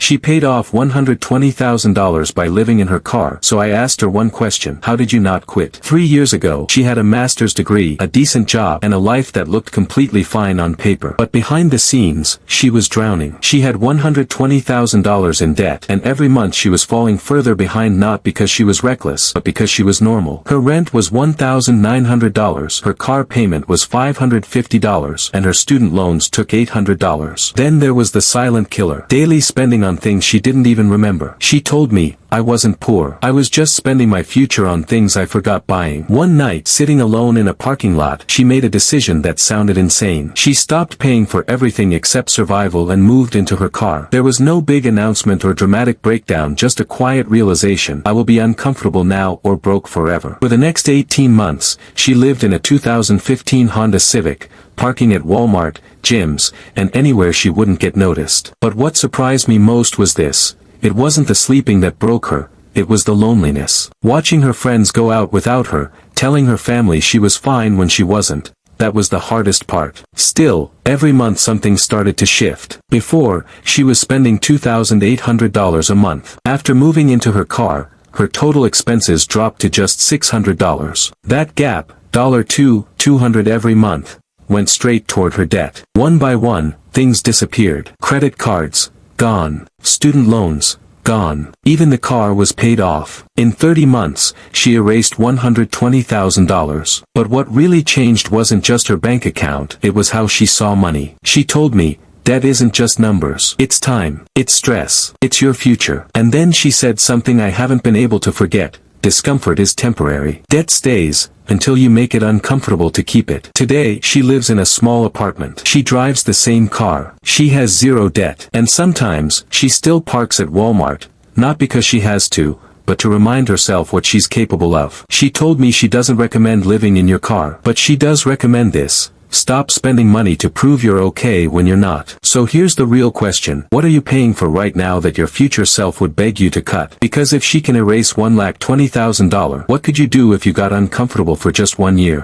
She paid off $120,000 by living in her car, so I asked her one question: how did you not quit? 3 years ago, she had a master's degree, a decent job, and a life that looked completely fine on paper. But behind the scenes, she was drowning. She had $120,000 in debt, and every month she was falling further behind, not because she was reckless, but because she was normal. Her rent was $1,900, her car payment was $550, and her student loans took $800. Then there was the silent killer, daily spending on things she didn't even remember. She told me, "I wasn't poor. I was just spending my future on things I forgot buying." One night, sitting alone in a parking lot, she made a decision that sounded insane. She stopped paying for everything except survival and moved into her car. There was no big announcement or dramatic breakdown, just a quiet realization: I will be uncomfortable now or broke forever. For the next 18 months, she lived in a 2015 Honda Civic, parking at Walmart, gyms, and anywhere she wouldn't get noticed. But what surprised me most was this: it wasn't the sleeping that broke her, it was the loneliness. Watching her friends go out without her, telling her family she was fine when she wasn't, that was the hardest part. Still, every month something started to shift. Before, she was spending $2,800 a month. After moving into her car, her total expenses dropped to just $600. That gap, $200 every month, went straight toward her debt. One by one, things disappeared. Credit cards, gone. Student loans, gone. Even the car was paid off. In 30 months, she erased $120,000. But what really changed wasn't just her bank account, it was how she saw money. She told me, "Debt isn't just numbers. It's time. It's stress. It's your future." And then she said something I haven't been able to forget: discomfort is temporary. Debt stays, until you make it uncomfortable to keep it. Today, she lives in a small apartment. She drives the same car. She has zero debt. And sometimes, she still parks at Walmart, not because she has to, but to remind herself what she's capable of. She told me she doesn't recommend living in your car, but she does recommend this: stop spending money to prove you're okay when you're not. So here's the real question: what are you paying for right now that your future self would beg you to cut? Because if she can erase $120,000, what could you do if you got uncomfortable for just 1 year?